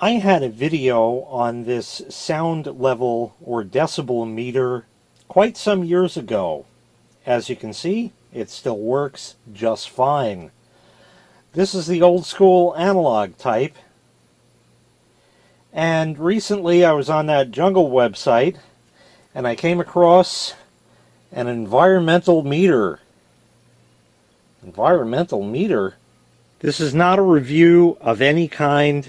I had a video on this sound level or decibel meter quite some years ago. As you can see, it still works just fine. This is the old school analog type. And recently I was on that Jungle website and I came across an environmental meter. Environmental meter? This is not a review of any kind.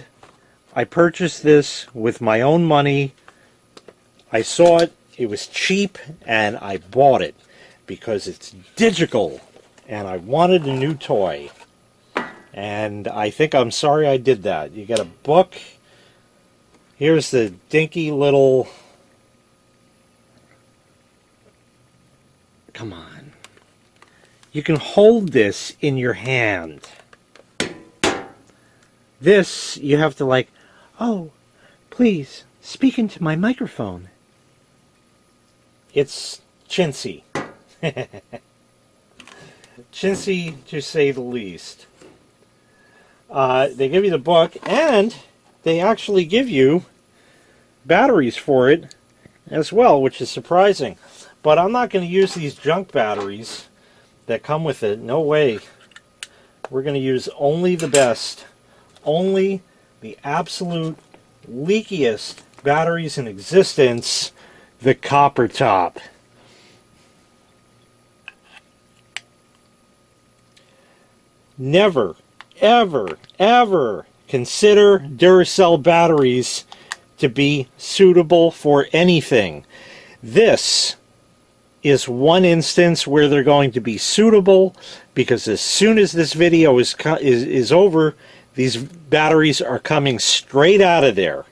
I purchased this with my own money. I saw it, it was cheap, and I bought it because it's digital and I wanted a new toy. And I think I'm sorry I did that. You get a book. Here's the dinky little... Come on. You can hold this in your hand. This, you have to like, oh, please, speak into my microphone. It's chintzy. Chintzy, to say the least. They give you the book, and they actually give you batteries for it as well, which is surprising. But I'm not going to use these junk batteries that come with it. No way. We're going to use only the best. Only the absolute leakiest batteries in existence, the copper top. Never, ever, ever consider Duracell batteries to be suitable for anything. This is one instance where they're going to be suitable, because as soon as this video is over, these batteries are coming straight out of there.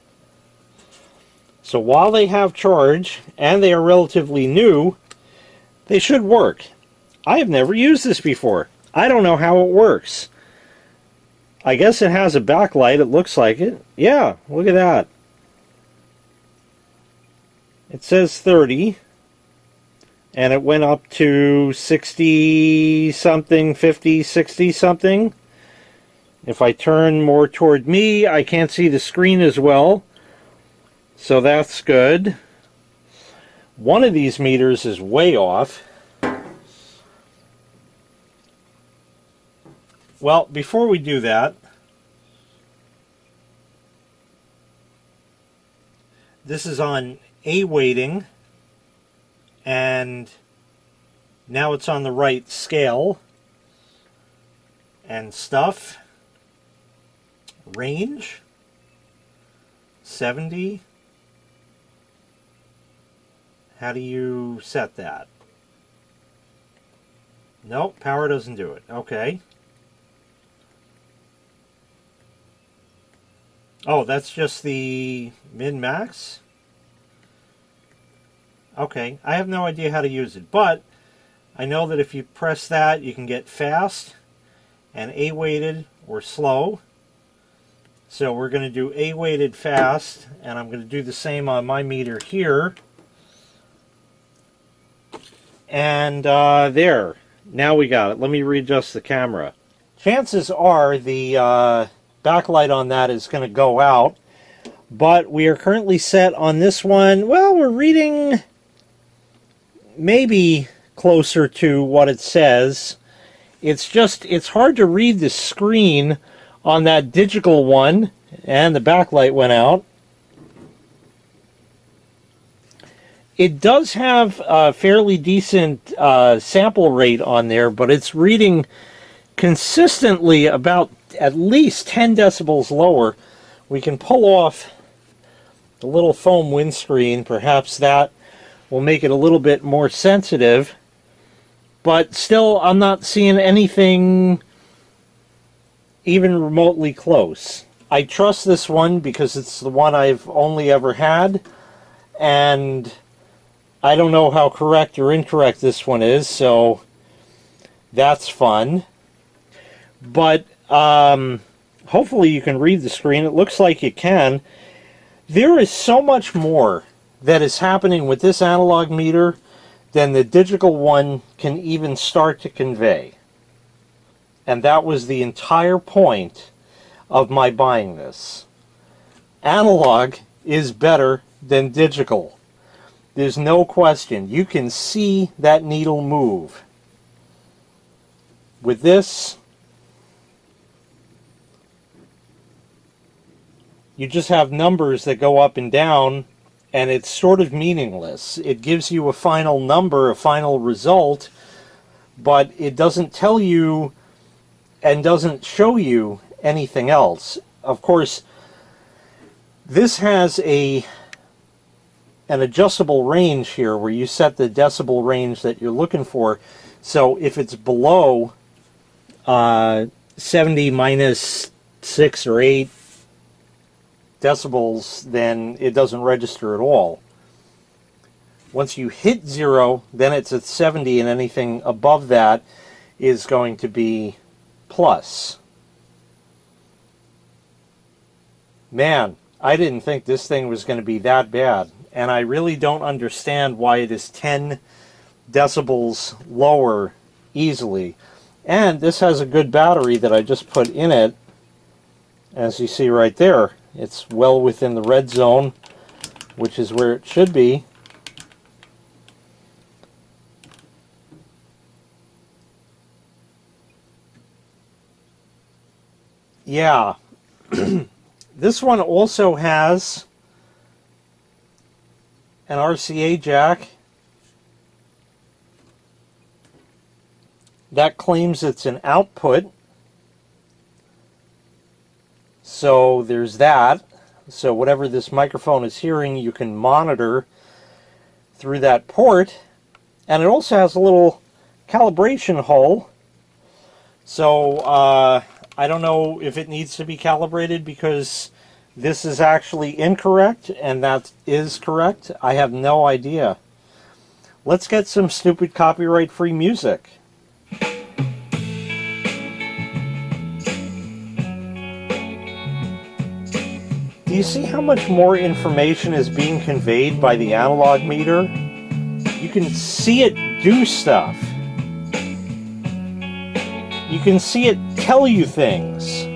So while they have charge, and they are relatively new, they should work. I have never used this before. I don't know how it works. I guess it has a backlight, it looks like it. Yeah, look at that. It says 30, and it went up to 60 something, 50, 60 something. If I turn more toward me, I can't see the screen as well, so that's good. One of these meters is way off. Well, before we do that, this is on A weighting, and now it's on the right scale and stuff. Range 70. How do you set that? Nope, power doesn't do it. Okay. Oh, that's just the min-max? Okay, I have no idea how to use it, but I know that if you press that, you can get fast and A-weighted or slow. So we're going to do A-weighted fast, and I'm going to do the same on my meter here. And there. Now we got it. Let me readjust the camera. Chances are the backlight on that is going to go out, but we are currently set on this one. Well, we're reading maybe closer to what it says. It's hard to read the screen on that digital one, and the backlight went out. It does have a fairly decent sample rate on there, but it's reading consistently about at least 10 decibels lower. We can pull off the little foam windscreen. Perhaps that will make it a little bit more sensitive, but still I'm not seeing anything even remotely close. I trust this one because it's the one I've only ever had, and I don't know how correct or incorrect this one is, so that's fun. But hopefully you can read the screen. It looks like you can. There is so much more that is happening with this analog meter than the digital one can even start to convey. And that was the entire point of my buying this. Analog is better than digital. There's no question. You can see that needle move. With this, you just have numbers that go up and down, and it's sort of meaningless. It gives you a final number, a final result, but it doesn't tell you and doesn't show you anything else. Of course, this has an adjustable range here where you set the decibel range that you're looking for. So if it's below 70 minus 6 or 8 decibels, then it doesn't register at all. Once you hit 0, then it's at 70, and anything above that is going to be plus. Man, I didn't think this thing was going to be that bad, and I really don't understand why it is 10 decibels lower easily. And this has a good battery that I just put in it, as you see right there. It's well within the red zone, which is where it should be. Yeah. This one also has an RCA jack that claims it's an output. So there's that. So whatever this microphone is hearing, you can monitor through that port. And it also has a little calibration hole. So I don't know if it needs to be calibrated because this is actually incorrect and that is correct. I have no idea. Let's get some stupid copyright-free music. Do you see how much more information is being conveyed by the analog meter? You can see it do stuff. You can see it tell you things.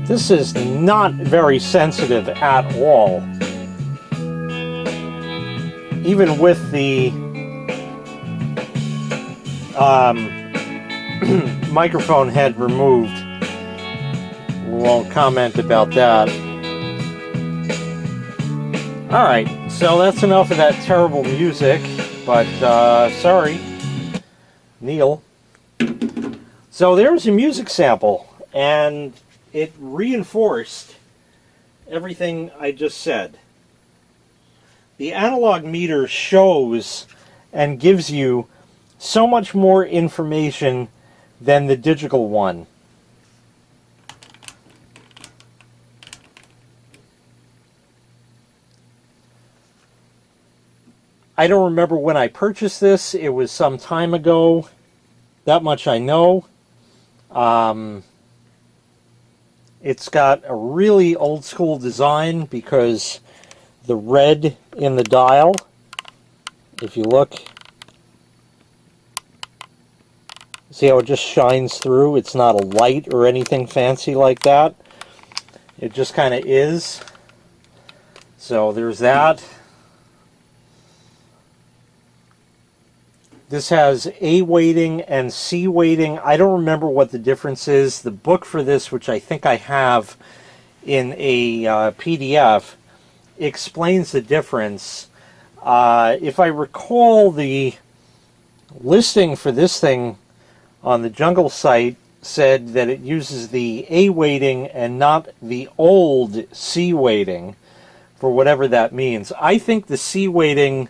This is not very sensitive at all. Even with the microphone head removed. We won't comment about that. Alright, so that's enough of that terrible music, but sorry, Neil. So there's a music sample, and it reinforced everything I just said. The analog meter shows and gives you so much more information than the digital one. I don't remember when I purchased this. It was some time ago. That much I know. It's got a really old school design because the red in the dial, if you look, see how it just shines through? It's not a light or anything fancy like that. It just kind of is. So there's that. This has A weighting and C weighting. I don't remember what the difference is. The book for this, which I think I have in a PDF, explains the difference. If I recall, the listing for this thing on the Jungle site said that it uses the A weighting and not the old C weighting, for whatever that means. I think the C weighting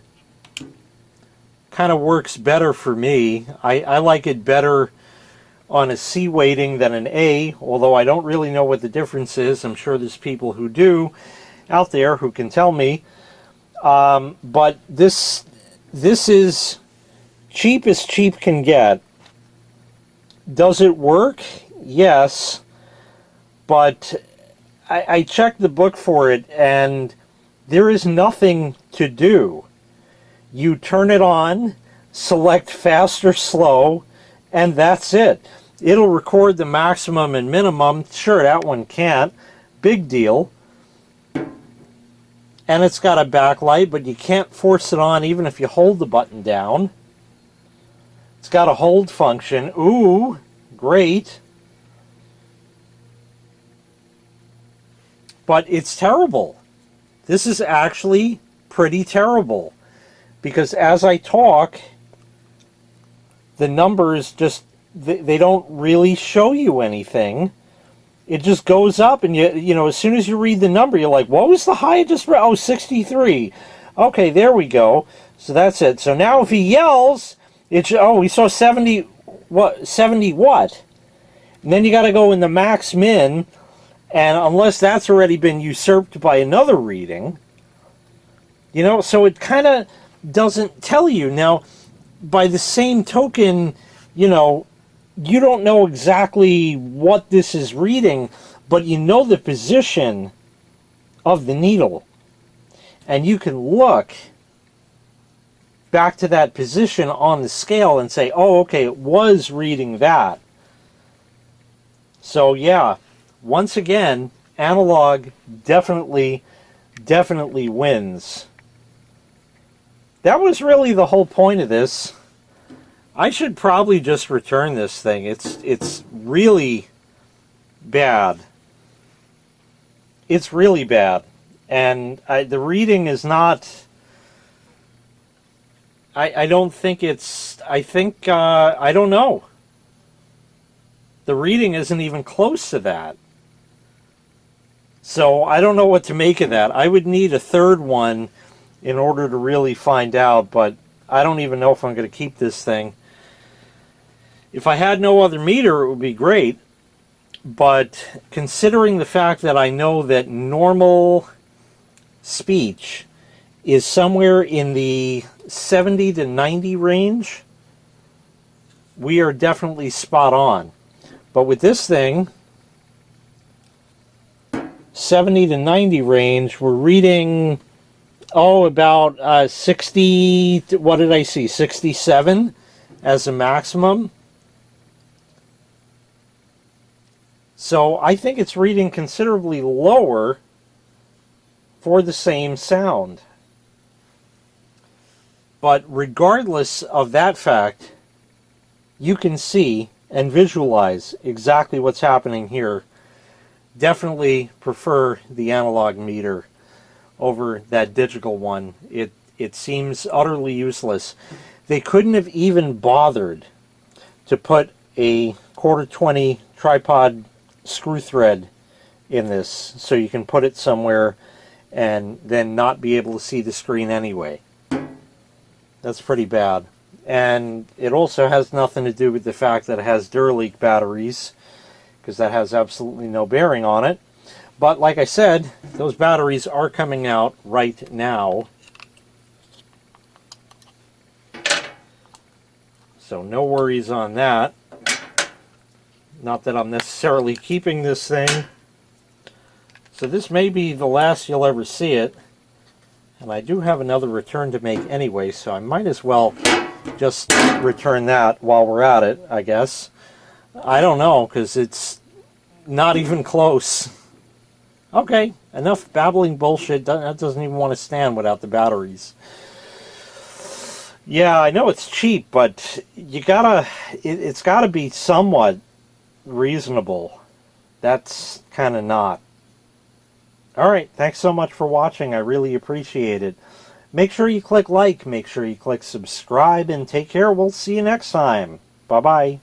kind of works better for me. I like it better on a C weighting than an A, although I don't really know what the difference is. I'm sure there's people who do out there who can tell me. But this is cheap as cheap can get. Does it work? Yes. But I checked the book for it, and there is nothing to do. You turn it on, select fast or slow, and that's it. It'll record the maximum and minimum. Sure, that one can't. Big deal. And it's got a backlight, but you can't force it on even if you hold the button down. It's got a hold function. Ooh, great. But it's terrible. This is actually pretty terrible. Because as I talk, the numbers just, they don't really show you anything. It just goes up, and you know, as soon as you read the number, you're like, what was the high I just read? Oh, 63. Okay, there we go. So that's it. So now if he yells, oh, we saw 70 what? And then you got to go in the max min, and unless that's already been usurped by another reading, you know, so it kind of doesn't tell you. Now, by the same token, you know, you don't know exactly what this is reading, but you know the position of the needle. And you can look back to that position on the scale and say, oh, okay, it was reading that. So yeah, once again, analog definitely wins. That was really the whole point of this. I should probably just return this thing. It's really bad. It's really bad. And the reading is not... I don't think it's... I think... I don't know. The reading isn't even close to that. So I don't know what to make of that. I would need a third one in order to really find out, but I don't even know if I'm going to keep this thing. If I had no other meter, it would be great, but considering the fact that I know that normal speech is somewhere in the 70 to 90 range, we are definitely spot on. But with this thing, 70 to 90 range, we're reading, oh, about 60, what did I see, 67 as a maximum. So I think it's reading considerably lower for the same sound. But regardless of that fact, you can see and visualize exactly what's happening here. Definitely prefer the analog meter over that digital one. It seems utterly useless. They couldn't have even bothered to put a 1/4-20 tripod screw thread in this so you can put it somewhere and then not be able to see the screen anyway. That's pretty bad. And it also has nothing to do with the fact that it has Duraleak batteries, because that has absolutely no bearing on it. But like I said, those batteries are coming out right now. So no worries on that. Not that I'm necessarily keeping this thing. So this may be the last you'll ever see it. And I do have another return to make anyway, so I might as well just return that while we're at it, I guess. I don't know, because it's not even close. Okay, enough babbling bullshit. That doesn't even want to stand without the batteries. Yeah, I know it's cheap, but you gotta... It's gotta be somewhat reasonable. That's kind of not. Alright, thanks so much for watching. I really appreciate it. Make sure you click like, make sure you click subscribe, and take care. We'll see you next time. Bye-bye.